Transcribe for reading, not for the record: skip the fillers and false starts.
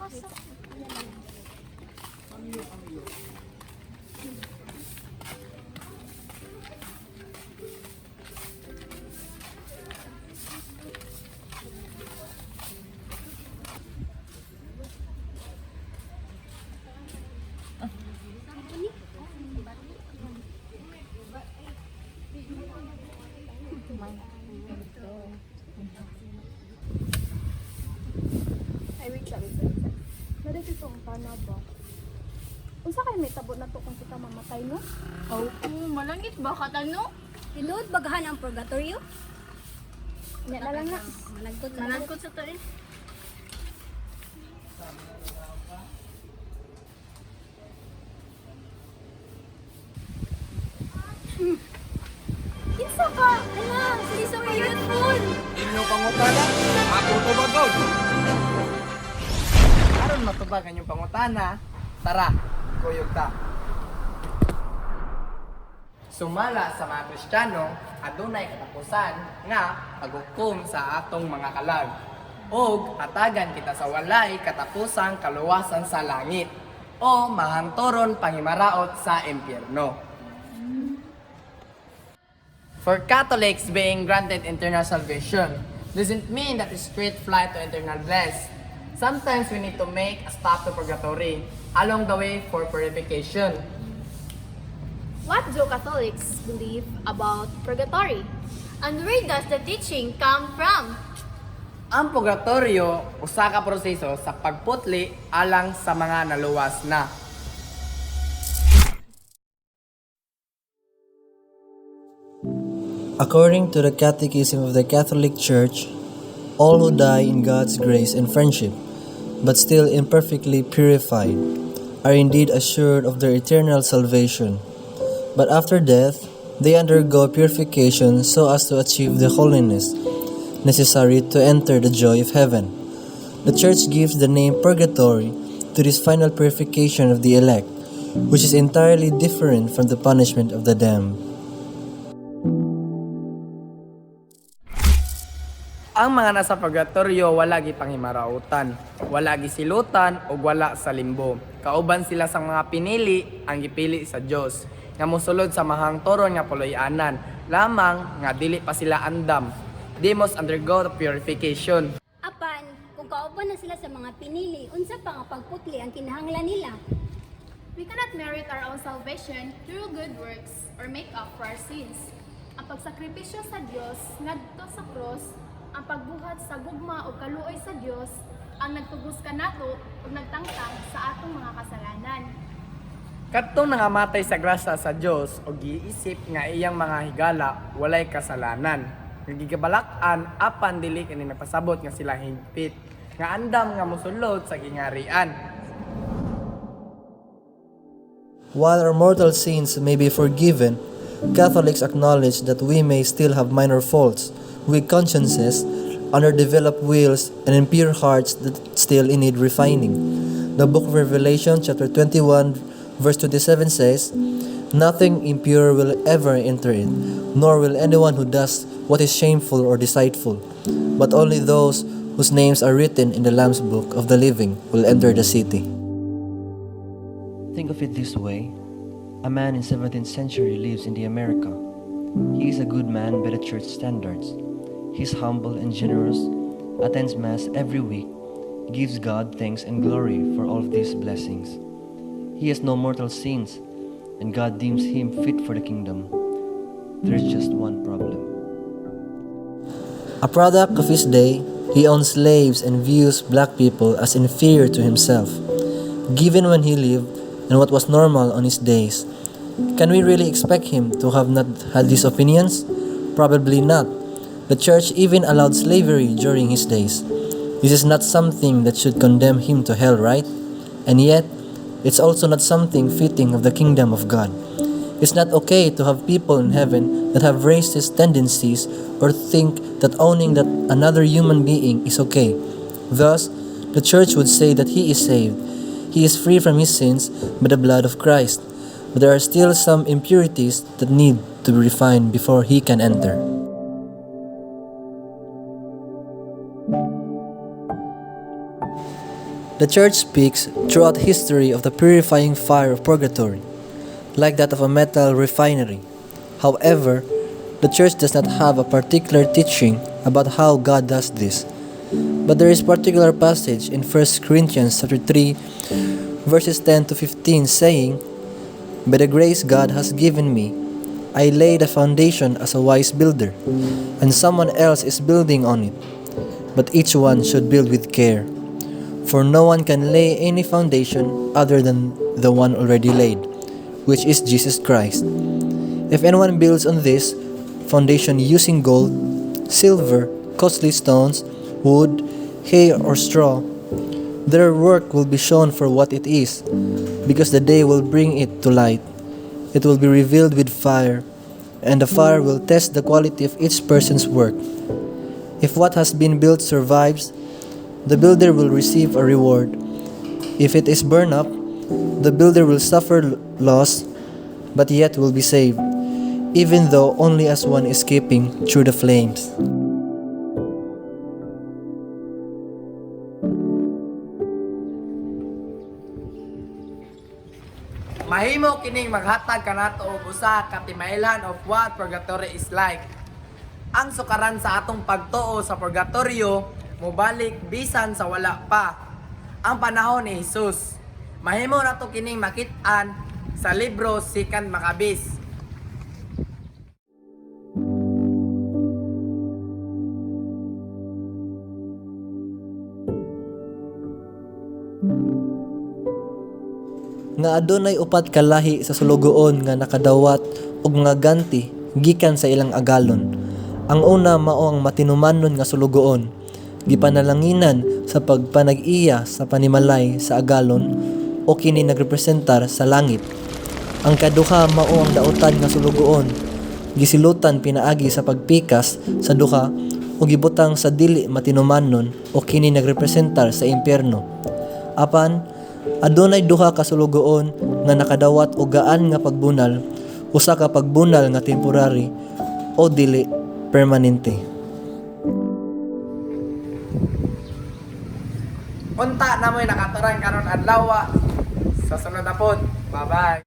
Ay, wait lang. Pero ito ang pana ba? Unsa kay may tabo na to kung kita mamatay, no? Oh, malangit ba katano? Tinuod bagahan ang purgatory? Nya na lang na. Managkot sa to eh. Kinsa ka? Ala, silisong ngayon phone. Inyong pangutana, ako tubagod. Aron matubag ang inyong pangutana, tara, kuyog ta. Sumala sa mga Kristiyano, adunay katapusan nga paghukom sa atong mga kalag. Og hatagan kita sa walay katapusang kaluwasan sa langit o mahangtoron pangimaraot sa impyerno. For Catholics, being granted eternal salvation doesn't mean that it's straight flight to eternal bliss. Sometimes we need to make a stop to purgatory along the way for purification. What do Catholics believe about purgatory? And where does the teaching come from? Ang purgatoryo, usa ka proseso sa pagputli alang sa mga naluwas na. According to the Catechism of the Catholic Church, all who die in God's grace and friendship, but still imperfectly purified, are indeed assured of their eternal salvation. But after death, they undergo purification so as to achieve the holiness necessary to enter the joy of heaven. The Church gives the name Purgatory to this final purification of the elect, which is entirely different from the punishment of the damned. Ang mga nasa purgatoryo wala gi pangimarautan, wala gi silutan ug wala sa limbo. Kauban sila sang mga pinili ang gipili sa Dios nga mosulod sa mahangtoron nga puloy-anan, lamang nga dili pa sila andam. They must undergo the purification. Apan, kung kauban na sila sa mga pinili, unsa pa nga pagputli ang kinahanglan nila? We cannot merit our own salvation through good works or make up for our sins. Ang pagsakripisyo sa Dios ngadto sa cross, ang pagbuhat sa gugma o kaluoy sa Dios, ang nagtugos kanato ug nagtangtang sa atong mga kasalanan. Kadtong nangamatay sa grasya sa Dios o giisip nga iyang mga higala walay kasalanan. Nagigabalak-an apan dili kini napasabot nga sila hingpit nga andam nga mosulod sa gingarian. While our mortal sins may be forgiven, Catholics acknowledge that we may still have minor faults, weak consciences, underdeveloped wills, and impure hearts that still need refining. The book of Revelation, chapter 21, verse 27 says, "Nothing impure will ever enter it, nor will anyone who does what is shameful or deceitful, but only those whose names are written in the Lamb's book of the living will enter the city." Think of it this way. A man in 17th century lives in the America. He is a good man by the church standards. He is humble and generous, attends Mass every week, gives God thanks and glory for all of these blessings. He has no mortal sins, and God deems him fit for the kingdom. There is just one problem. A product of his day, he owns slaves and views black people as inferior to himself, given when he lived and what was normal on his days. Can we really expect him to have not had these opinions? Probably not. The church even allowed slavery during his days. This is not something that should condemn him to hell, right? And yet, it's also not something fitting of the kingdom of God. It's not okay to have people in heaven that have racist tendencies or think that owning that another human being is okay. Thus, the church would say that he is saved. He is free from his sins by the blood of Christ. But there are still some impurities that need to be refined before he can enter. The church speaks throughout history of the purifying fire of purgatory, like that of a metal refinery. However, the church does not have a particular teaching about how God does this. But there is particular passage in 1 Corinthians chapter 3, verses 10 to 15 saying, "By the grace God has given me, I laid a foundation as a wise builder, and someone else is building on it. But each one should build with care. For no one can lay any foundation other than the one already laid, which is Jesus Christ. If anyone builds on this foundation using gold, silver, costly stones, wood, hay, or straw, their work will be shown for what it is, because the day will bring it to light. It will be revealed with fire, and the fire will test the quality of each person's work. If what has been built survives, the builder will receive a reward. If it is burned up, the builder will suffer loss, but yet will be saved, even though only as one escaping through the flames." Mahimo kining maghatag kanato og usa ka timailhan of what purgatory is like. Ang sukaran sa atong pagtuo sa purgatoryo mobalik bisan sa wala pa ang panahon ni Jesus. Mahimo nato kining makit-an sa libro 2 Maccabees. Nga adunay upat ka lahi sa sulugoon nga nakadawat og mga ganti gikan sa ilang agalon. Ang una mao ang matinumanon nga sulugoon, gipanalanginan sa pagpanag-iya sa panimalay sa agalon o kini nagrepresentar sa langit. Ang kaduha mao ang dautan nga sulugoon, gisilutan pinaagi sa pagpikas sa duha o gibutang sa dili matinumanon o kini nagrepresentar sa impyerno. Apan adunay duha ka sulugoon nga nakadawat og gaan nga pagbunal, usa ka pagbunal nga temporary o dili permanente. Unta na mo'y nakaturan karon adlaw sa sunod na pod. Bye-bye.